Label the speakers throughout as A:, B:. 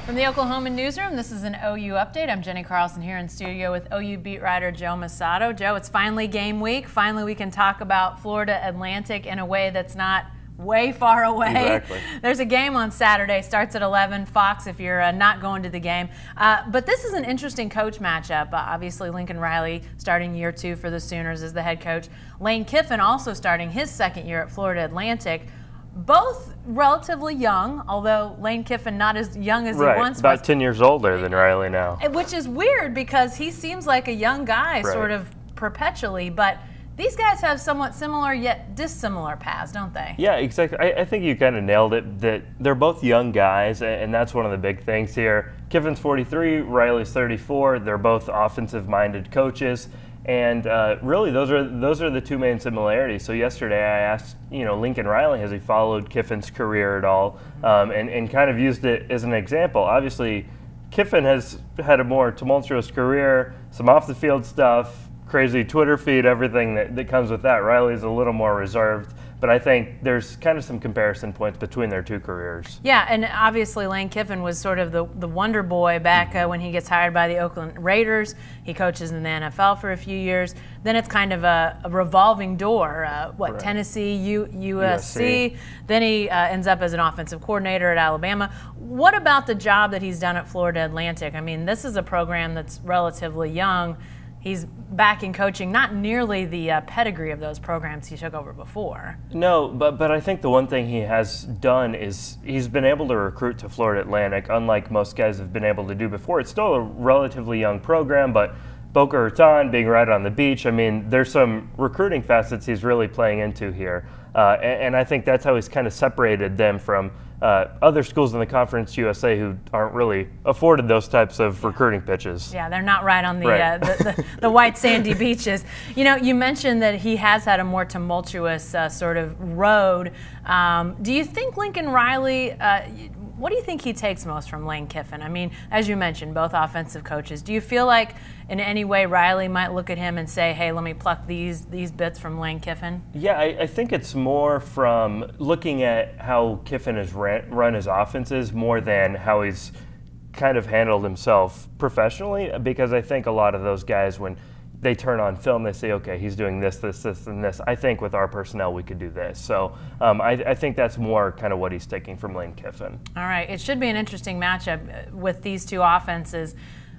A: From the Oklahoman newsroom, this is an OU update. I'm Jenny Carlson here in studio with OU beat writer Joe Masato. Joe, it's finally game week. Finally, we can talk about Florida Atlantic in a way that's not way far away.
B: Exactly.
A: There's a game on Saturday, starts at 11, Fox if you're not going to the game. But this is an interesting coach matchup. Obviously, Lincoln Riley starting year 2 for the Sooners as the head coach. Lane Kiffin also starting his second year at Florida Atlantic. Both relatively young, although Lane Kiffin not as young as he once was.
B: About 10 years older than Riley now.
A: Which is weird because he seems like a young guy sort of perpetually, but these guys have somewhat similar yet dissimilar paths, don't they?
B: Yeah, exactly. I think you kind of nailed it, that they're both young guys, and that's one of the big things here. Kiffin's 43, Riley's 34. They're both offensive-minded coaches. And really, those are the two main similarities. So yesterday, I asked, Lincoln Riley, has he followed Kiffin's career at all, and kind of used it as an example. Obviously, Kiffin has had a more tumultuous career, some off-the-field stuff, crazy Twitter feed, everything that comes with that. Riley's a little more reserved. But I think there's kind of some comparison points between their two careers.
A: Yeah, and obviously Lane Kiffin was sort of the wonder boy back when he gets hired by the Oakland Raiders. He coaches in the NFL for a few years. Then it's kind of a revolving door. Tennessee, USC. Then he ends up as an offensive coordinator at Alabama. What about the job that he's done at Florida Atlantic? I mean, this is a program that's relatively young. He's back in coaching, not nearly the pedigree of those programs he took over before.
B: No, but I think the one thing he has done is he's been able to recruit to Florida Atlantic, unlike most guys have been able to do before. It's still a relatively young program, but Boca Raton being right on the beach, I mean, there's some recruiting facets he's really playing into here. And I think that's how he's kind of separated them from other schools in the Conference USA who aren't really afforded those types of recruiting pitches.
A: Yeah, they're not right on the white sandy beaches. You mentioned that he has had a more tumultuous sort of road. Do you think Lincoln Riley, what do you think he takes most from Lane Kiffin? I mean, as you mentioned, both offensive coaches. Do you feel like in any way Riley might look at him and say, hey, let me pluck these bits from Lane Kiffin?
B: Yeah, I think it's more from looking at how Kiffin has run his offenses more than how he's kind of handled himself professionally, because I think a lot of those guys, when they turn on film, they say, okay, he's doing this, and this. I think with our personnel, we could do this. So I think that's more kind of what he's taking from Lane Kiffin.
A: All right. It should be an interesting matchup with these two offenses.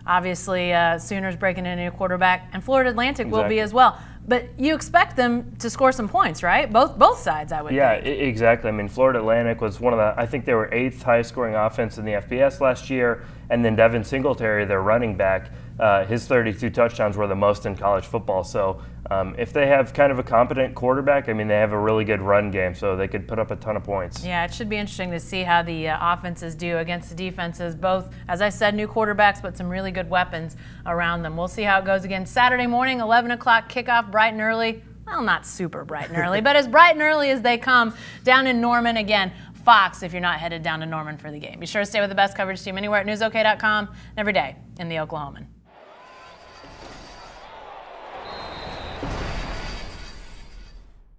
A: Obviously, Sooners breaking in a new quarterback, and Florida Atlantic will be as well. But you expect them to score some points, right? Both sides, I would think.
B: Yeah, exactly. I mean, Florida Atlantic was one of the, I think they were 8th highest-scoring offense in the FBS last year, and then Devin Singletary, their running back, his 32 touchdowns were the most in college football. So if they have kind of a competent quarterback, I mean, they have a really good run game, so they could put up a ton of points.
A: Yeah, it should be interesting to see how the offenses do against the defenses. Both, as I said, new quarterbacks, but some really good weapons around them. We'll see how it goes again Saturday morning, 11 o'clock kickoff, bright and early. Well, not super bright and early, but as bright and early as they come down in Norman. Again, Fox if you're not headed down to Norman for the game. Be sure to stay with the best coverage team anywhere at newsok.com and every day in the Oklahoman.